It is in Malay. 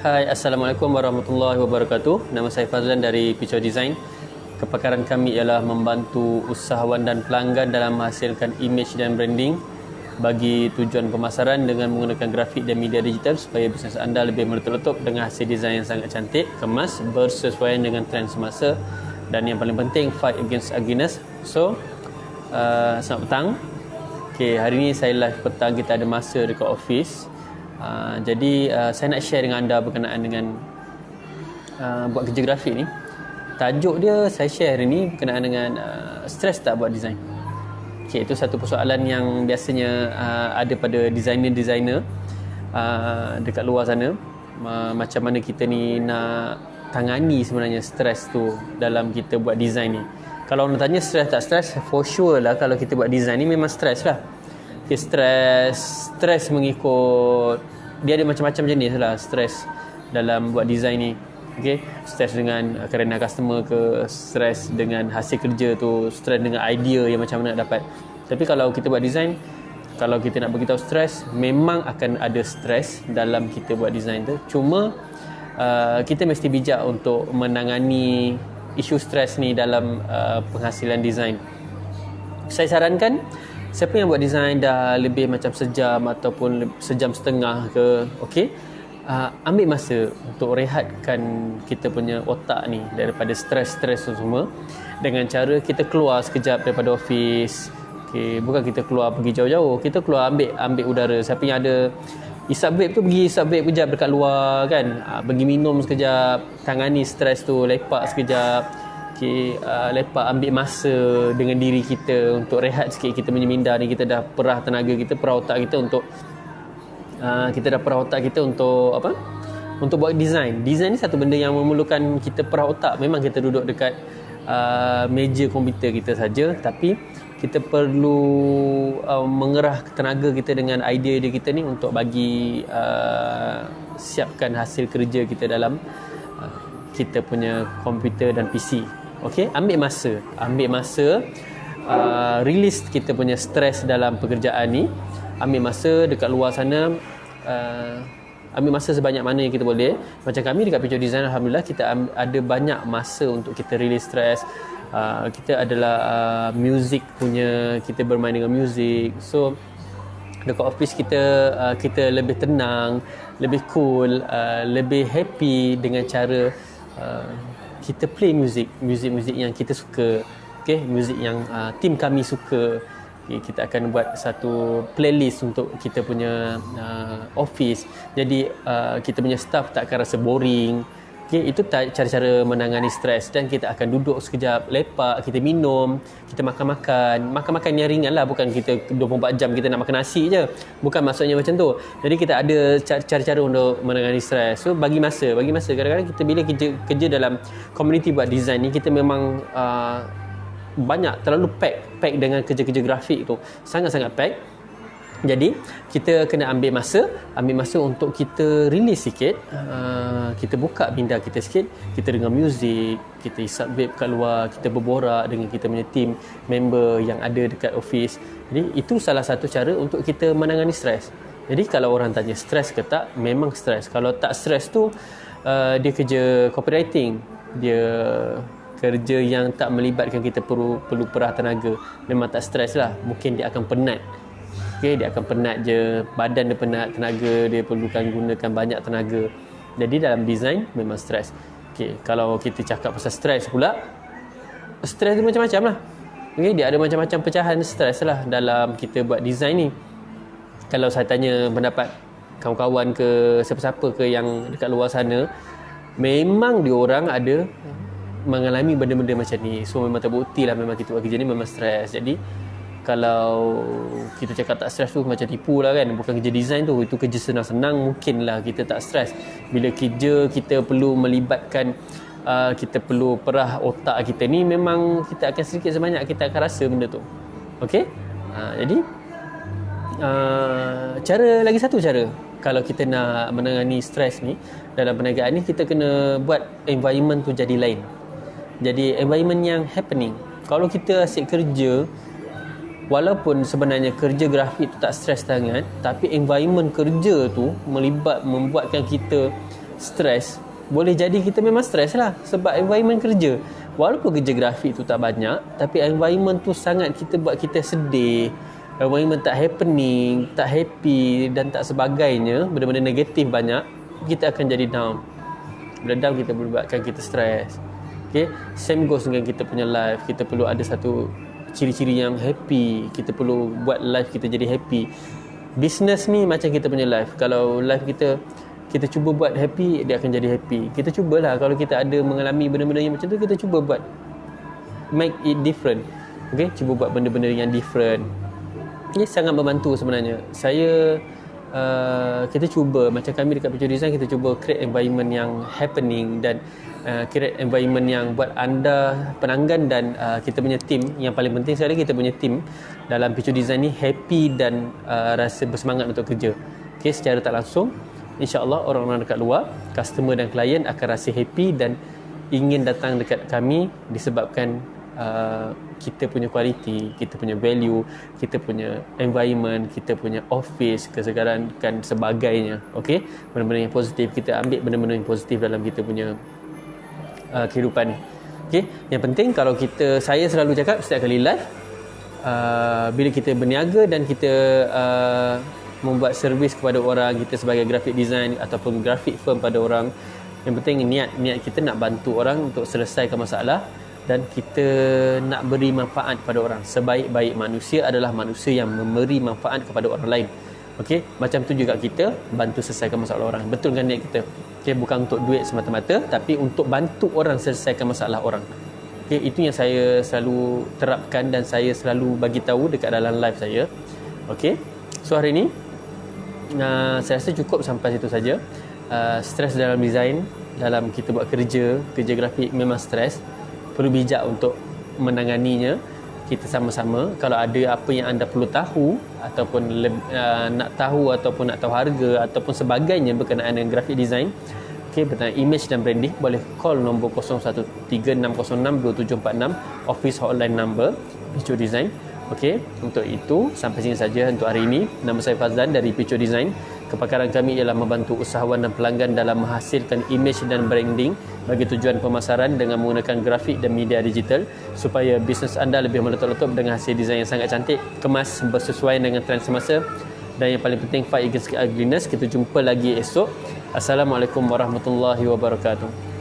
Hai, Assalamualaikum warahmatullahi wabarakatuh. Nama saya Fazlan dari Picture Design. Kepakaran kami ialah membantu usahawan dan pelanggan dalam menghasilkan image dan branding bagi tujuan pemasaran dengan menggunakan grafik dan media digital supaya bisnes anda lebih meletup-letup dengan hasil desain yang sangat cantik, kemas, bersesuaian dengan trend semasa, dan yang paling penting, fight against ugliness. So, selamat petang. Okay, hari ni saya live petang, kita ada masa dekat office. Jadi saya nak share dengan anda berkenaan dengan buat kerja grafik ni. Tajuk dia saya share hari ni berkenaan dengan stres tak buat design. Okay, itu satu persoalan yang biasanya ada pada designer-designer dekat luar sana. Macam mana kita ni nak tangani sebenarnya stres tu dalam kita buat design ni. Kalau orang tanya stres tak stres, for sure lah kalau kita buat design ni memang stres lah. Okay, stres mengikut, dia ada macam-macam jenis lah stres dalam buat design ni. Okay, stres dengan kerana customer ke, stres dengan hasil kerja tu, stres dengan idea yang macam mana nak dapat. Tapi kalau kita buat design, kalau kita nak beritahu stres, memang akan ada stres dalam kita buat design tu. Cuma kita mesti bijak untuk menangani isu stres ni dalam penghasilan design. Saya sarankan siapa yang buat design dah lebih macam sejam ataupun sejam setengah ke, okey, ambil masa untuk rehatkan kita punya otak ni daripada stres-stres tu semua dengan cara kita keluar sekejap daripada office. Okey, bukan kita keluar pergi jauh-jauh, kita keluar ambil udara. Siapa yang ada isap vape tu, pergi isap vape sekejap dekat luar kan, pergi minum sekejap, tangani stres tu, lepak sekejap. Okay, lepak, ambil masa dengan diri kita untuk rehat sikit. Kita punya minda ni, kita dah perah tenaga kita, perah otak kita untuk apa? Untuk buat design. Design ni satu benda yang memerlukan kita perah otak. Memang kita duduk dekat meja komputer kita saja, tapi kita perlu mengerah tenaga kita dengan idea kita ni untuk bagi siapkan hasil kerja kita dalam kita punya komputer dan PC. Okey, ambil masa release kita punya stres dalam pekerjaan ni. Ambil masa dekat luar sana, ambil masa sebanyak mana yang kita boleh. Macam kami dekat Picture Design, alhamdulillah kita ada banyak masa untuk kita release stres. Kita adalah music punya, kita bermain dengan music. So dekat office kita lebih tenang, lebih cool, lebih happy dengan cara kita play muzik yang kita suka. Okay, muzik yang tim kami suka. Okay, kita akan buat satu playlist untuk kita punya office. Jadi kita punya staff tak akan rasa boring. Okay, itu cara-cara menangani stres. Dan kita akan duduk sekejap, lepak, kita minum, kita makan yang ringan lah. Bukan kita 24 jam kita nak makan nasi je, bukan maksudnya macam tu. Jadi kita ada cara-cara untuk menangani stres. So bagi masa. Kadang-kadang kita bila kerja dalam community buat design ni, kita memang banyak, terlalu pack dengan kerja-kerja grafik tu, sangat-sangat pack. Jadi kita kena ambil masa untuk kita release sikit. Kita buka minda kita sikit, kita dengar muzik, kita isap vape kat luar, kita berborak dengan kita punya team member yang ada dekat office. Jadi itu salah satu cara untuk kita menangani stres. Jadi kalau orang tanya stres ke tak, memang stres. Kalau tak stres tu, dia kerja copywriting, dia kerja yang tak melibatkan kita perlu perah tenaga, memang tak stres lah. Mungkin dia akan penat. Okay, dia akan penat je, badan dia penat, tenaga dia perlukan gunakan banyak tenaga. Jadi dalam design memang stres. Okay, kalau kita cakap pasal stres pula, stres tu macam-macam lah. Okay, dia ada macam-macam pecahan stres lah dalam kita buat design ni. Kalau saya tanya pendapat kawan-kawan ke siapa-siapa ke yang dekat luar sana, memang diorang ada mengalami benda-benda macam ni. So memang terbukti lah, memang kita buat kerja ni memang stres. Jadi kalau kita cakap tak stres tu macam tipu lah kan. Bukan kerja design tu, itu kerja senang-senang, mungkinlah kita tak stres. Bila kerja kita perlu melibatkan, kita perlu perah otak kita ni, memang kita akan sedikit sebanyak kita akan rasa benda tu. Okey, jadi lagi satu cara kalau kita nak menangani stres ni dalam perniagaan ni, kita kena buat environment tu jadi lain. Jadi environment yang happening. Kalau kita asyik kerja, walaupun sebenarnya kerja grafik tu tak stres sangat, tapi environment kerja tu membuatkan kita stres, boleh jadi kita memang stres lah sebab environment kerja. Walaupun kerja grafik tu tak banyak, tapi environment tu sangat kita buat kita sedih, environment tak happening, tak happy dan tak sebagainya, benda-benda negatif banyak, kita akan jadi down. Bila down, kita boleh buatkan kita stres. Okay? Same goes dengan kita punya life. Kita perlu ada satu ciri-ciri yang happy. Kita perlu buat life kita jadi happy. Business ni macam kita punya life. Kalau life kita cuba buat happy, dia akan jadi happy. Kita cubalah, kalau kita ada mengalami benda-benda yang macam tu, kita cuba buat make it different. Okay? Cuba buat benda-benda yang different. Ini sangat membantu sebenarnya. Kita cuba, macam kami dekat Picho Design, kita cuba create environment yang happening dan create environment yang buat anda pelanggan dan kita punya team, yang paling penting sekali kita punya team dalam Picho Design ni happy dan rasa bersemangat untuk kerja. Okay, secara tak langsung, insya-Allah orang-orang dekat luar, customer dan klien akan rasa happy dan ingin datang dekat kami disebabkan kita punya kualiti, kita punya value, kita punya environment, kita punya office, kesegaran dan sebagainya. Okey, benda-benda yang positif, kita ambil benda-benda yang positif dalam kita punya kehidupan ni. Okey, yang penting kalau saya selalu cakap setiap kali live, bila kita berniaga dan kita membuat servis kepada orang, kita sebagai graphic design ataupun graphic firm pada orang, yang penting niat kita nak bantu orang untuk selesaikan masalah dan kita nak beri manfaat kepada orang. Sebaik-baik manusia adalah manusia yang memberi manfaat kepada orang lain. Okey, macam tu juga kita bantu selesaikan masalah orang. Betul kan niat kita? Okey, bukan untuk duit semata-mata, tapi untuk bantu orang selesaikan masalah orang. Okey, itu yang saya selalu terapkan dan saya selalu bagi tahu dekat dalam live saya. Okey, so hari ni saya rasa cukup sampai situ saja. Stres dalam design, dalam kita buat kerja grafik memang stres. Perlu bijak untuk menanganinya. Kita sama-sama, kalau ada apa yang anda perlu tahu ataupun nak tahu ataupun nak tahu harga ataupun sebagainya berkenaan dengan graphic design, bertanya image dan branding, boleh call nombor 0136062746, office hotline number Picho Design. Untuk itu sampai sini saja untuk hari ini. Nama saya Fazlan dari Picho Design. Kepakaran kami ialah membantu usahawan dan pelanggan dalam menghasilkan image dan branding bagi tujuan pemasaran dengan menggunakan grafik dan media digital supaya bisnes anda lebih meletup-letup dengan hasil desain yang sangat cantik, kemas, bersesuaian dengan trend semasa dan yang paling penting fight against ugliness. Kita jumpa lagi esok. Assalamualaikum warahmatullahi wabarakatuh.